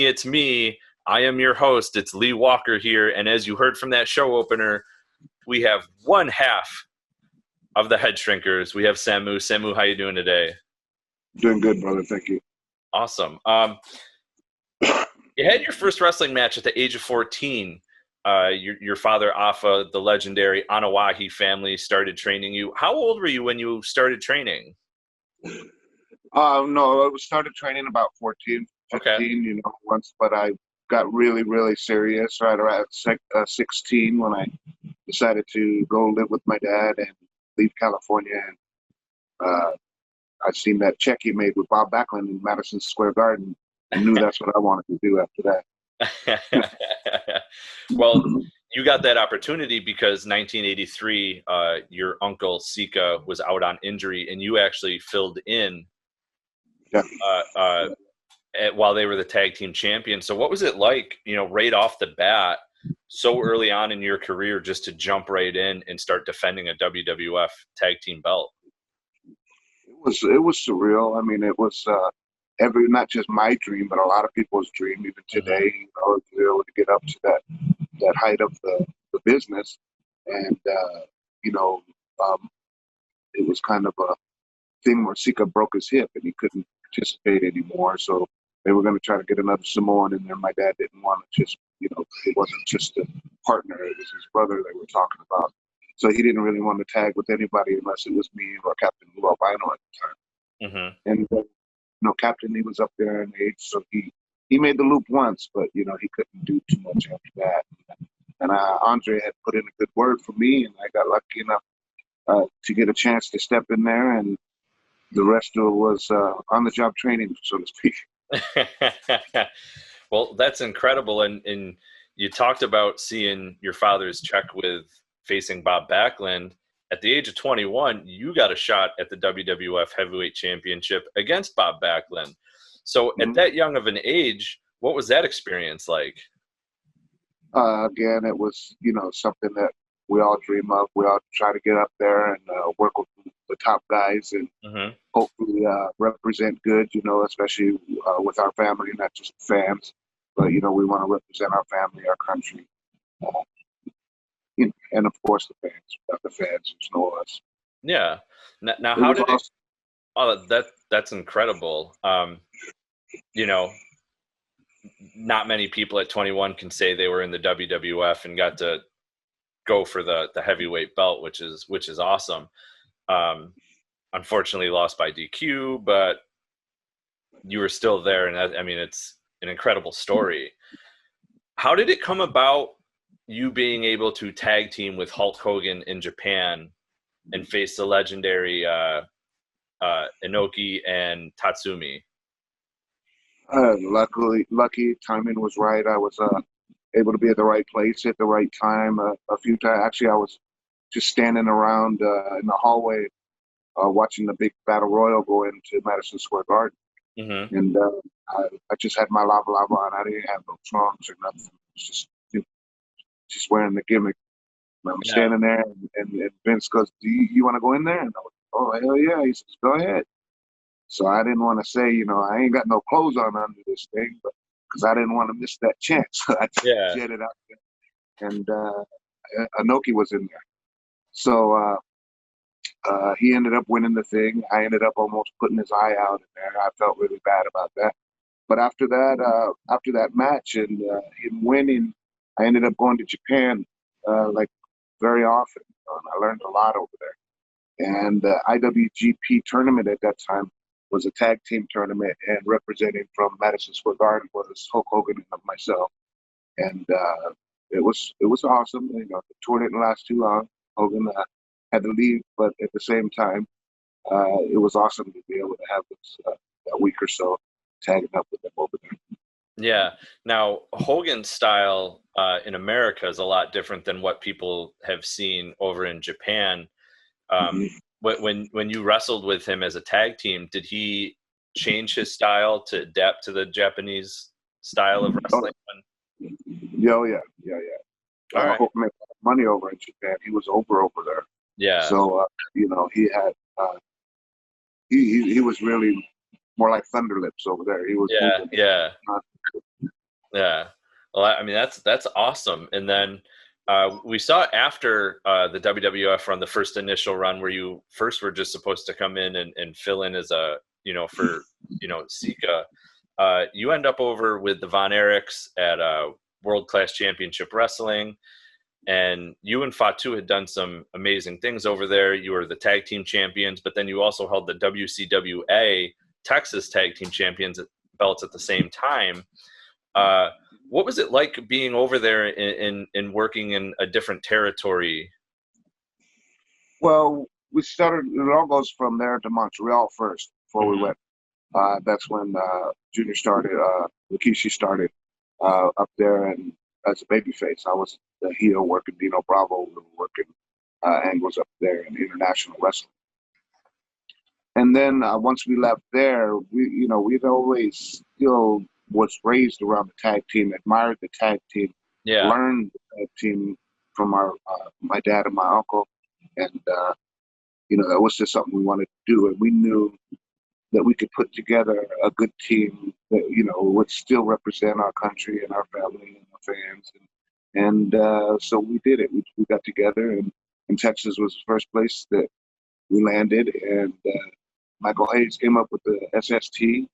it's me. I am your host. It's Lee Walker here. And as you heard from that show opener, we have one half of the Head Shrinkers. We have Samu. Samu, how you doing today? Doing good, brother. Thank you. Awesome. You had your first wrestling match at the age of 14. Your father, Afa, the legendary Anoa'i family, started training you. How old were you when you started training? No, I started training about 14, 15, Okay. once, but I got really, really serious right around 16 when I decided to go live with my dad and leave California. And I seen that check he made with Bob Backlund in Madison Square Garden. I knew that's what I wanted to do after that. Well, you got that opportunity because 1983, your uncle Sika was out on injury, and you actually filled in while they were the tag team champions. So what was it like, right off the bat, so early on in your career, just to jump right in and start defending a WWF tag team belt? It was surreal. I mean, it was not just my dream, but a lot of people's dream, even today, to be able to get up to that height of the business. And, it was kind of a thing where Sika broke his hip and he couldn't participate anymore. So they were going to try to get another Samoan in there. My dad didn't want to just, it wasn't just a partner. It was his brother they were talking about. So he didn't really want to tag with anybody unless it was me or Captain Lou Albano at the time. And, Captain, he was up there in age, so he made the loop once, but, he couldn't do too much after that. And Andre had put in a good word for me, and I got lucky enough to get a chance to step in there, and the rest of it was on-the-job training, so to speak. Well, that's incredible. And you talked about seeing your father's check with facing Bob Backlund. At the age of 21, you got a shot at the WWF Heavyweight Championship against Bob Backlund. So at that young of an age, what was that experience like? Again, it was, something that we all dream of. We all try to get up there and work with the top guys and hopefully represent good, especially with our family, not just fans. But, we want to represent our family, our country. And of course the fans who know us. Yeah. Now how did it? Oh, that's incredible. Not many people at 21 can say they were in the WWF and got to go for the heavyweight belt, which is awesome. Unfortunately, lost by DQ, but you were still there, and it's an incredible story. How did it come about? You being able to tag team with Hulk Hogan in Japan and face the legendary Inoki and Tatsumi? Lucky timing was right. I was able to be at the right place at the right time a few times. Actually, I was just standing around in the hallway watching the big battle royal go into Madison Square Garden. And I just had my lava on. I didn't have no trunks or nothing. It was just wearing the gimmick. And I'm standing there, and Vince goes, "Do you want to go in there?" And I was, "Oh, hell yeah!" He says, "Go ahead." So I didn't want to say, I ain't got no clothes on under this thing, but because I didn't want to miss that chance. So I jetted out there, and Anoa'i was in there. So he ended up winning the thing. I ended up almost putting his eye out in there. I felt really bad about that. But after that match and him winning, I ended up going to Japan very often. And I learned a lot over there. And the IWGP tournament at that time was a tag team tournament, and representing from Madison Square Garden was Hulk Hogan and myself. And it was awesome. The tour didn't last too long. Hogan had to leave, but at the same time, it was awesome to be able to have this a week or so tagging up with them over there. Yeah. Now, Hogan's style in America is a lot different than what people have seen over in Japan. When you wrestled with him as a tag team, did he change his style to adapt to the Japanese style of wrestling? Yeah. All right. Hogan made money over in Japan. He was over there. Yeah. So he had he was really more like Thunder Lips over there. He was Yeah. Well, I mean, that's awesome. And then we saw after the WWF run, the first initial run where you first were just supposed to come in and fill in as a, for, Sika. You end up over with the Von Erichs at World Class Championship Wrestling. And you and Fatu had done some amazing things over there. You were the tag team champions, but then you also held the WCWA Texas Tag Team Champions belts at the same time. What was it like being over there in working in a different territory? Well, we started. It all goes from there to Montreal first before we went. That's when Junior started. Rikishi started up there, and as a babyface, I was the heel working Dino Bravo. We were working angles up there in international wrestling. And then once we left there, we'd always was raised around the tag team, admired the tag team, learned the tag team from my dad and my uncle, and that was just something we wanted to do, and we knew that we could put together a good team that would still represent our country and our family and our fans, and so we did it. We got together, and Texas was the first place that we landed, and Michael Hayes came up with the SST,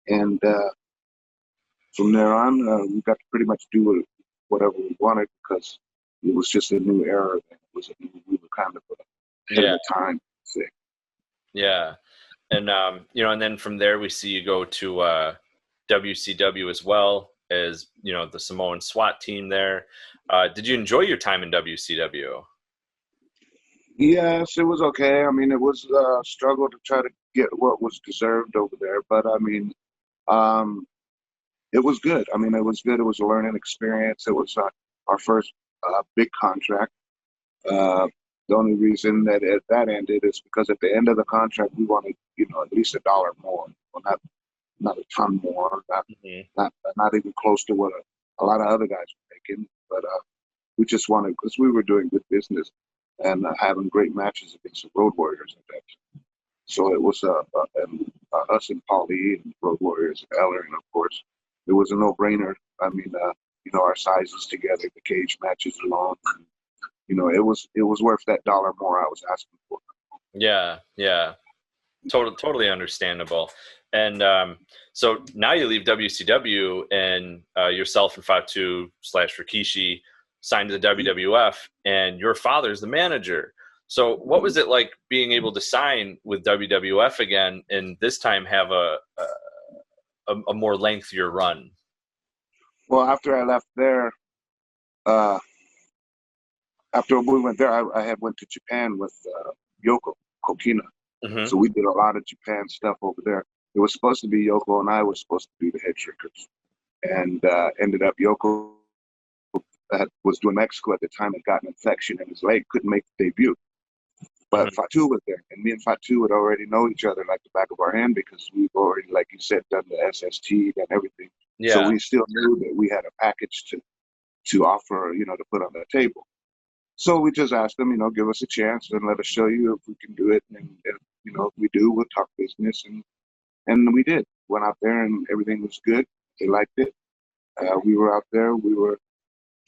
and from there on, we got to pretty much do whatever we wanted because it was just a new era. We were kind of ahead of the time. Yeah. And, and then from there, we see you go to WCW as well as, the Samoan SWAT team there. Did you enjoy your time in WCW? Yes, it was okay. I mean, it was a struggle to try to get what was deserved over there. But, I mean, it was good. I mean, it was good. It was a learning experience. It was our first big contract. The only reason that that ended is because at the end of the contract, we wanted, at least $1 more. Well, not a ton more, not even close to what a lot of other guys were making. But we just wanted, because we were doing good business and having great matches against the Road Warriors at that time. So it was us and Paulie and Road Warriors and Eller, and of course, it was a no-brainer. I mean, our sizes together, the cage matches along. It was worth that $1 more I was asking for. Yeah. Totally understandable. And so now you leave WCW, and yourself and Fatu / Rikishi signed to the WWF, and your father's the manager. So what was it like being able to sign with WWF again, and this time have a more lengthier run? Well, after I left there, after we went there, I had went to Japan with Yoko Kokina. Mm-hmm. So we did a lot of Japan stuff over there. It was supposed to be Yoko and I was supposed to be the head trickers. And ended up Yoko was doing Mexico at the time, had gotten an infection in his leg, couldn't make the debut. But Fatu was there, and me and Fatu would already know each other like the back of our hand because we've already, like you said, done the SST and everything. Yeah. So we still knew that we had a package to offer, to put on the table. So we just asked them, give us a chance and let us show you if we can do it. And if we do, we'll talk business. And we did. Went out there and everything was good. They liked it. We were out there. We were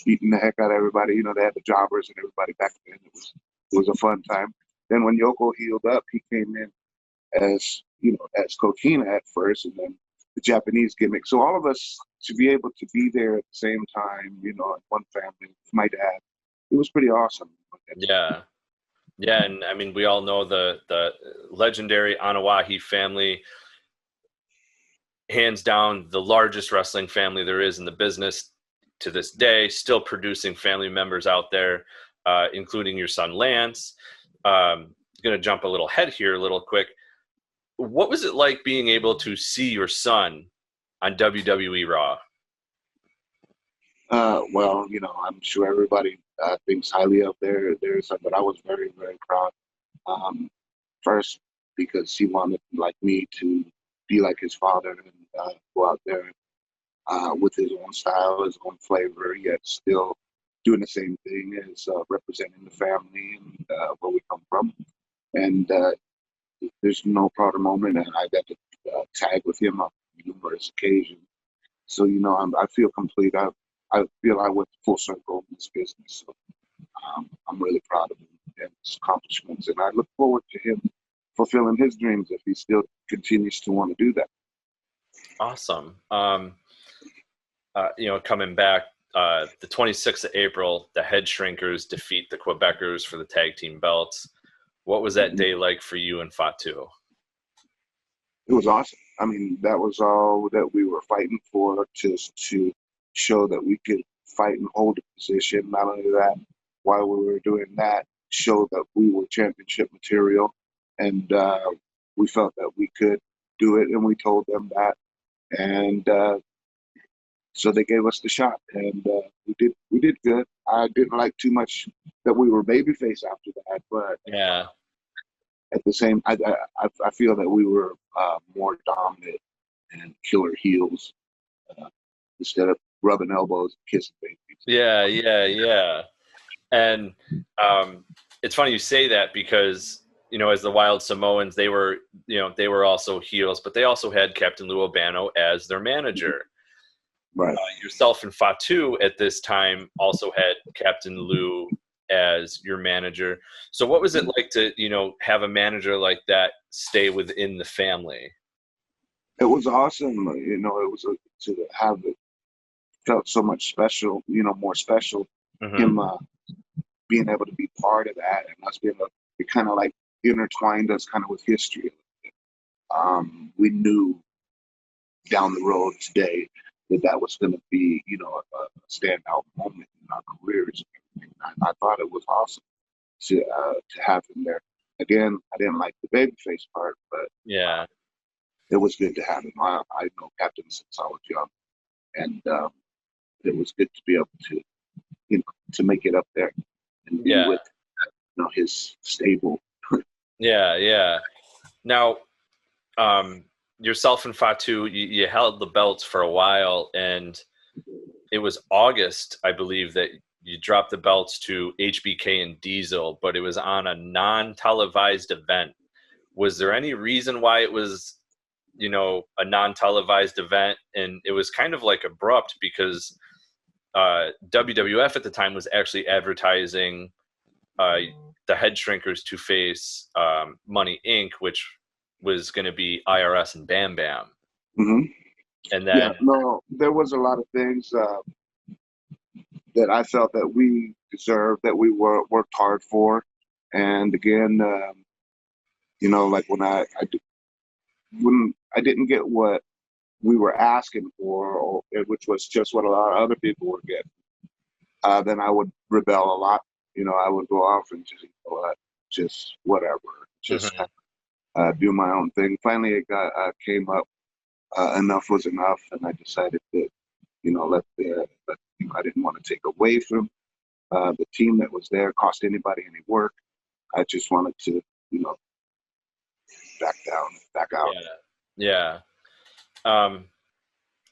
beating the heck out of everybody. They had the jobbers and everybody back then. It was a fun time. Then when Yoko healed up, he came in as Kokina at first, and then the Japanese gimmick. So all of us to be able to be there at the same time, one family, my dad, it was pretty awesome. Yeah. And I mean, we all know the legendary Anoa'i family, hands down the largest wrestling family there is in the business to this day, still producing family members out there, including your son Lance. Going to jump a little ahead here a little quick. What was it like being able to see your son on WWE RAW? Well, I'm sure everybody thinks highly of there, but I was very, very proud. First, because he wanted, like me, to be like his father and go out there with his own style, his own flavor, yet still doing the same thing as representing the family and where we come from. And there's no prouder moment, and I got to tag with him on numerous occasions. So, I feel complete. I feel I went full circle in this business. So I'm really proud of him and his accomplishments. And I look forward to him fulfilling his dreams if he still continues to want to do that. Awesome. Coming back, the 26th of April, the Head Shrinkers defeat the Quebecers for the tag team belts. What was that day like for you and Fatu? It was awesome. I mean, that was all that we were fighting for, just to show that we could fight and hold a position. Not only that, while we were doing that, show that we were championship material, and we felt that we could do it, and we told them that, and so they gave us the shot, and we did good. I didn't like too much that we were babyface after that, but yeah. At the same, I feel that we were more dominant and killer heels instead of rubbing elbows and kissing babies. Yeah. And it's funny you say that because, as the Wild Samoans, they were also heels, but they also had Captain Lou Albano as their manager. Right. Yourself and Fatu at this time also had Captain Lou as your manager. So what was it like to, have a manager like that stay within the family? It was awesome. It was to have it felt so much special, more special. Mm-hmm. Him being able to be part of that, and us being able, it kind of like intertwined us kind of with history. We knew down the road today that was going to be, a standout moment in our careers. I thought it was awesome to have him there. Again, I didn't like the babyface part, but yeah, it was good to have him. I know Captain since I was young, and it was good to be able to, to make it up there and be with, his stable. Yeah. Now, yourself and Fatu, you held the belts for a while, and it was August, I believe, that you dropped the belts to HBK and Diesel, but it was on a non-televised event. Was there any reason why it was, a non-televised event? And it was kind of like abrupt because WWF at the time was actually advertising the Head Shrinkers to face Money Inc., which was going to be IRS and Bam Bam. Mm-hmm. And then there was a lot of things that I felt that we deserved, that we worked hard for. And again, like when I didn't get what we were asking for, which was just what a lot of other people were getting, then I would rebel a lot. I would go off and just whatever, just do my own thing. Finally, it came up. Enough was enough, and I decided that, I didn't want to take away from the team that was there, cost anybody any work. I just wanted to, back out. Yeah.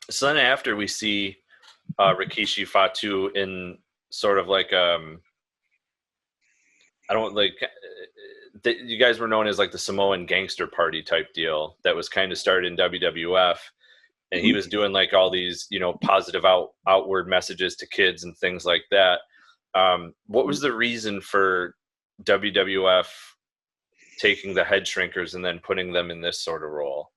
So then after we see Rikishi, Fatu in sort of like you guys were known as like the Samoan Gangster Party type deal that was kind of started in WWF, and he was doing like all these, positive outward messages to kids and things like that. What was the reason for WWF taking the Head Shrinkers and then putting them in this sort of role?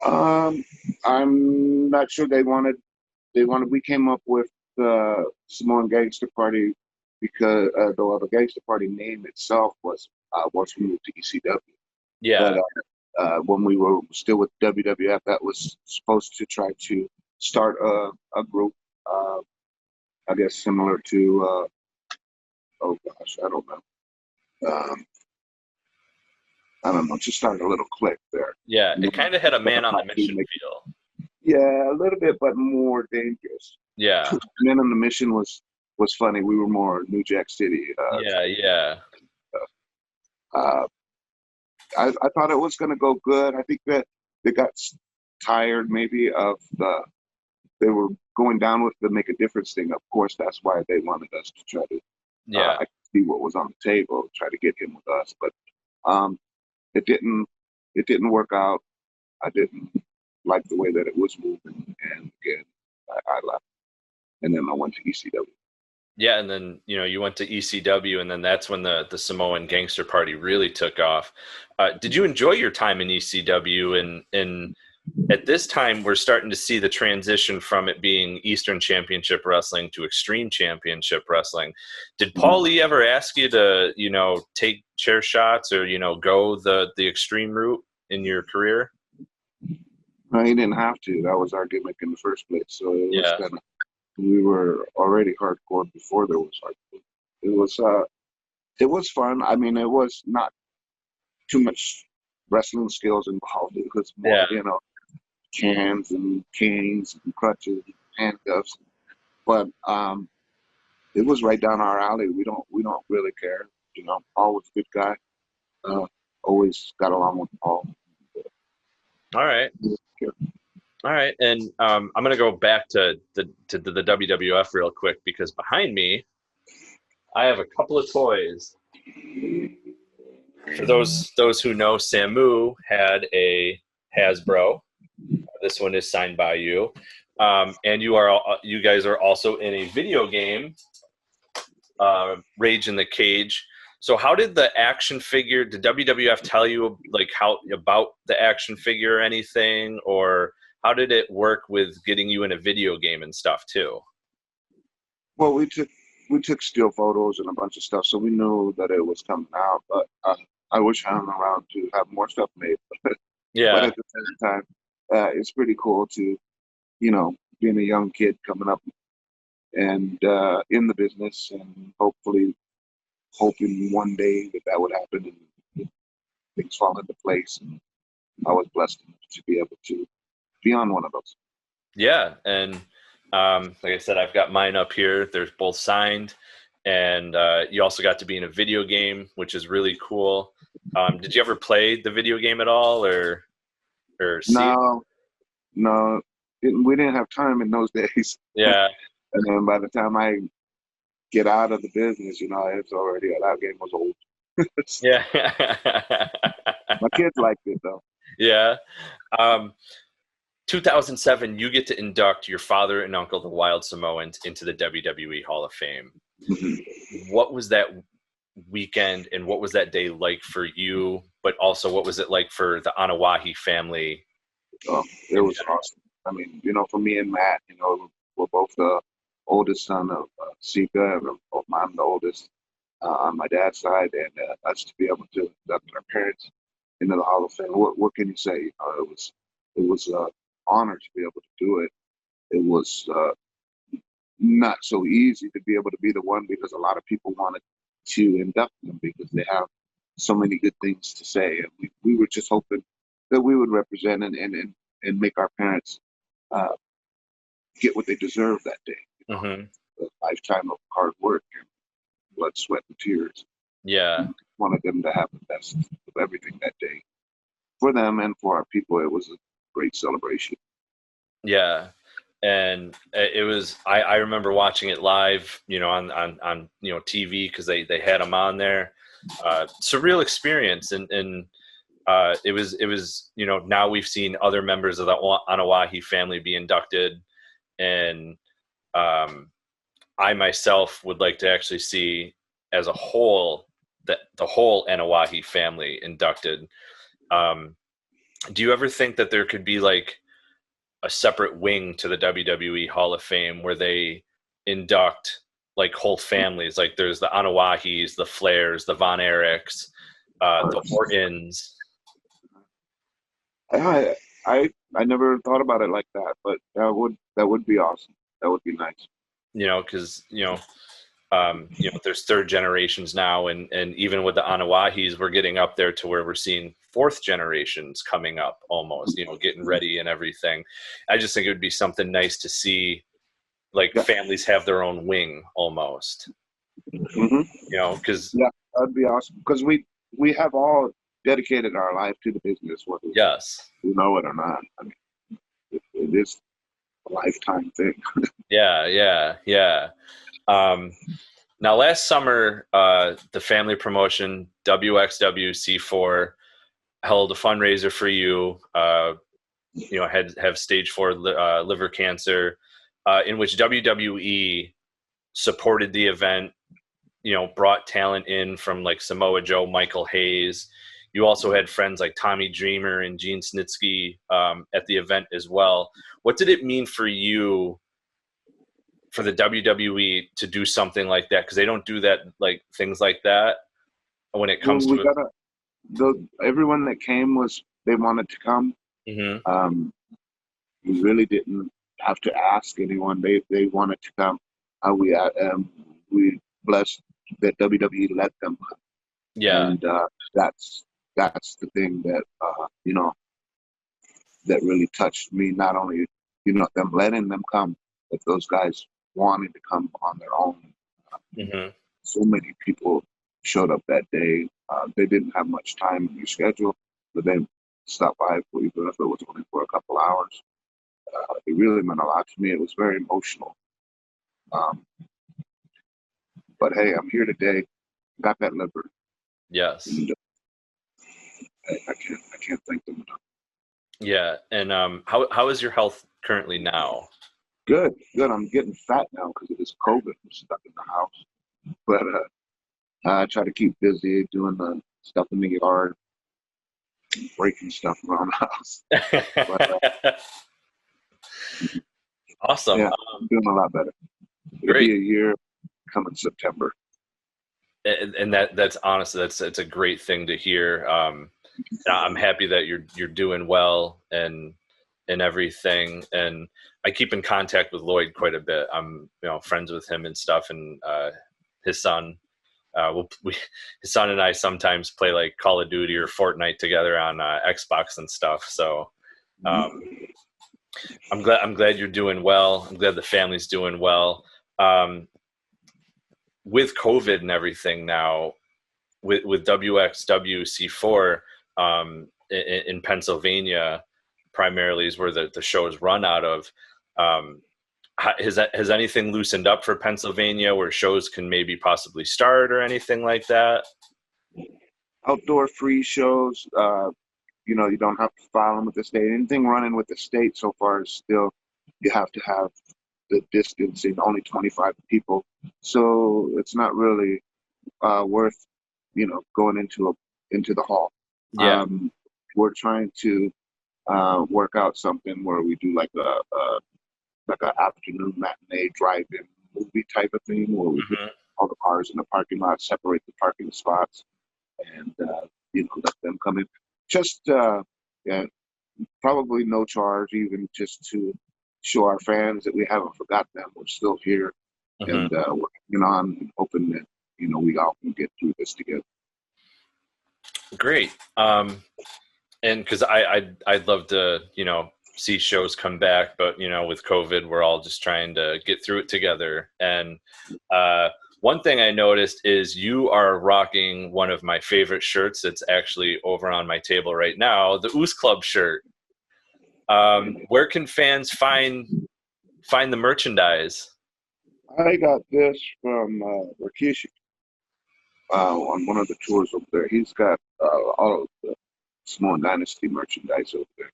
I'm not sure we came up with the Samoan Gangster Party because the Gangster Party name itself was once we moved to ECW. Yeah. But when we were still with WWF, that was supposed to try to start a group, I guess similar to, I don't know. I don't know, just started a little clique there. Yeah, it kind of had a man on a mission feel. Yeah, a little bit, but more dangerous. Yeah. Man on the Mission was funny. We were more New Jack City. Yeah. I thought it was going to go good. I think that they got tired maybe of they were going down with the Make a Difference thing. Of course, that's why they wanted us to try to see what was on the table, try to get him with us. But it didn't work out. I didn't liked the way that it was moving, and again, I left, and then I went to ECW. Yeah, and then you went to ECW, and then that's when the Samoan Gangster Party really took off. Did you enjoy your time in ECW? And at this time, we're starting to see the transition from it being Eastern Championship Wrestling to Extreme Championship Wrestling. Did Paul Lee ever ask you to take chair shots or go the extreme route in your career? No, he didn't have to. That was our gimmick in the first place. So it was Yeah. kind of, we were already hardcore before there was hardcore. It was fun. I mean, it was not too much wrestling skills involved. It was more, cans and canes and crutches and handcuffs. But it was right down our alley. We don't really care. Paul was a good guy. Always got along with Paul. All right. All right, and I'm going to go back to the WWF real quick, because behind me, I have a couple of toys. For those who know, Samu had a Hasbro. This one is signed by you, and you guys are also in a video game, Rage in the Cage. So how did the action figure? Did WWF tell you how about the action figure or anything, or how did it work with getting you in a video game and stuff too? Well, we took still photos and a bunch of stuff, so we knew that it was coming out. But I wish I hung around to have more stuff made. Yeah. But at the same time, it's pretty cool to, being a young kid coming up and in the business, and hoping one day that would happen and things fall into place. And I was blessed to be able to be on one of those. Yeah, and like I said, I've got mine up here. They're both signed, and you also got to be in a video game, which is really cool. Did you ever play the video game at all, or see? No, we didn't have time in those days. Yeah. And then by the time I get out of the business, it's already, that game was old. Yeah. My kids liked it though. Yeah. 2007, you get to induct your father and uncle, the Wild Samoans, into the WWE Hall of Fame. Mm-hmm. What was that weekend and what was that day like for you? But also, what was it like for the Anoa'i family? Oh, it was awesome. I mean, for me and Matt, we're both the oldest son of Sika. I'm the oldest on my dad's side, and us to be able to induct our parents into the Hall of Fame. What can you say? It was honor to be able to do it. It was not so easy to be able to be the one, because a lot of people wanted to induct them because they have so many good things to say, and we were just hoping that we would represent and make our parents get what they deserve that day. Mm-hmm. A lifetime of hard work and blood, sweat, and tears. Yeah, wanted them to have the best of everything that day. For them and for our people, it was a great celebration. Yeah, and it was. I remember watching it live, on TV, because they had them on there. Surreal experience, and it was now we've seen other members of the Anoa'i family be inducted, and I myself would like to actually see as a whole that the whole Anoa'i family inducted. Do you ever think that there could be a separate wing to the WWE Hall of Fame where they induct whole families? Like there's the Anoa'is, the Flairs, the Von Erichs, the Hortons. I never thought about it like that, but that would be awesome. That would be nice. Because there's third generations now, and even with the Anoa'is, we're getting up there to where we're seeing fourth generations coming up almost, getting ready and everything. I just think it would be something nice to see, families have their own wing almost. Mm-hmm. Because that'd be awesome. Because we have all dedicated our life to the business, whether yes, we know it or not. I mean, it is a lifetime thing. Yeah. Now, last summer, the family promotion WXW C4 held a fundraiser for you. have stage 4 liver cancer, in which WWE supported the event, brought talent in from like Samoa Joe, Michael Hayes. You also had friends like Tommy Dreamer and Gene Snitsky at the event as well. What did it mean for you, for the WWE, to do something like that? Because they don't do that, like things like that, when it comes to everyone that came they wanted to come. Mm-hmm. We really didn't have to ask anyone. They wanted to come. We blessed that WWE let them. Yeah. And that's the thing that that really touched me. Not only them letting them come, but those guys wanting to come on their own. Mm-hmm. So many people showed up that day. They didn't have much time in their schedule, but they stopped by, even if it was only for a couple hours. It really meant a lot to me. It was very emotional. But hey, I'm here today. Got that liver. Yes. And, I can't thank them enough. Yeah. And how is your health currently now? Good. I'm getting fat now because of this COVID. I'm stuck in the house. But I try to keep busy doing the stuff in the yard, breaking stuff around the house. But, awesome. Yeah, I'm doing a lot better. It'll Great. be a year coming September. And that's honestly, it's a great thing to hear. I'm happy that you're doing well and everything. And I keep in contact with Lloyd quite a bit. I'm friends with him and stuff, and his son. His son and I sometimes play like Call of Duty or Fortnite together on Xbox and stuff. So I'm glad you're doing well. I'm glad the family's doing well. With COVID and everything now, with WXW C4 in Pennsylvania, primarily is where the shows run out of. Has anything loosened up for Pennsylvania where shows can maybe possibly start or anything like that? Outdoor free shows, you don't have to file them with the state. Anything running with the state so far is still, you have to have the distancing, only 25 people. So it's not really worth, going into the hall. Yeah. We're trying to work out something where we do like an afternoon matinee drive-in movie type of thing, where we put all the cars in the parking lot, separate the parking spots, and let them come in. Just yeah, probably no charge, even just to show our fans that we haven't forgotten them. We're still here, and working on and hoping that we all can get through this together. Great. And because I'd love to see shows come back, but with COVID, we're all just trying to get through it together. And one thing I noticed is you are rocking one of my favorite shirts. It's actually over on my table right now, the Oos Club shirt. Where can fans find the merchandise? I got this from Rikishi on one of the tours over there. He's got all of the Samoan Dynasty merchandise over there.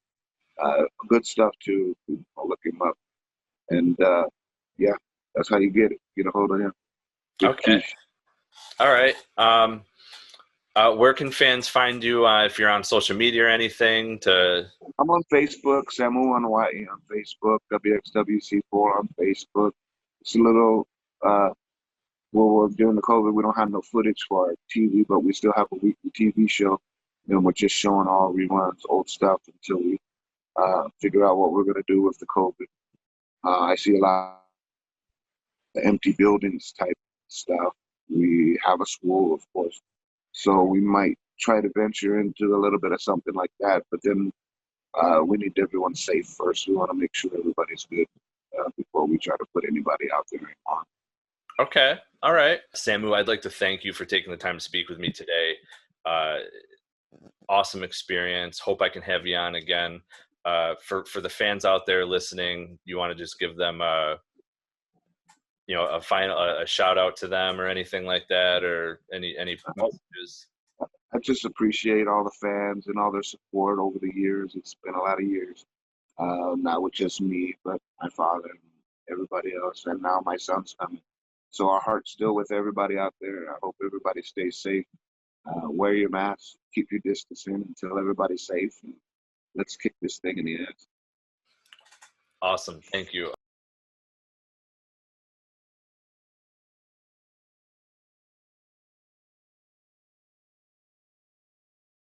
Good stuff too. I'll look him up. And yeah, that's how you get it. Get a hold of him. Okay. All right. Where can fans find you if you're on social media or anything? I'm on Facebook, Samu Anoa'i on Facebook, WXW C4 on Facebook. It's a little, well, during the COVID, we don't have no footage for our TV, but we still have a weekly TV show. And we're just showing all reruns, old stuff until we figure out what we're going to do with the COVID. I see a lot of empty buildings type stuff. We have a school, of course. So we might try to venture into a little bit of something like that. But then we need everyone safe first. We want to make sure everybody's good before we try to put anybody out there anymore. Okay. All right. Samu, I'd like to thank you for taking the time to speak with me today. Awesome experience. Hope I can have you on again. For the fans out there listening, you want to just give them a shout out to them or anything like that, or any messages? I just appreciate all the fans and all their support over the years. It's been a lot of years. not with just me, but my father and everybody else. And now my son's coming. So our heart's still with everybody out there. I hope everybody stays safe. Wear your mask, keep your distance in until everybody's safe. And let's kick this thing in the ass. Awesome. Thank you.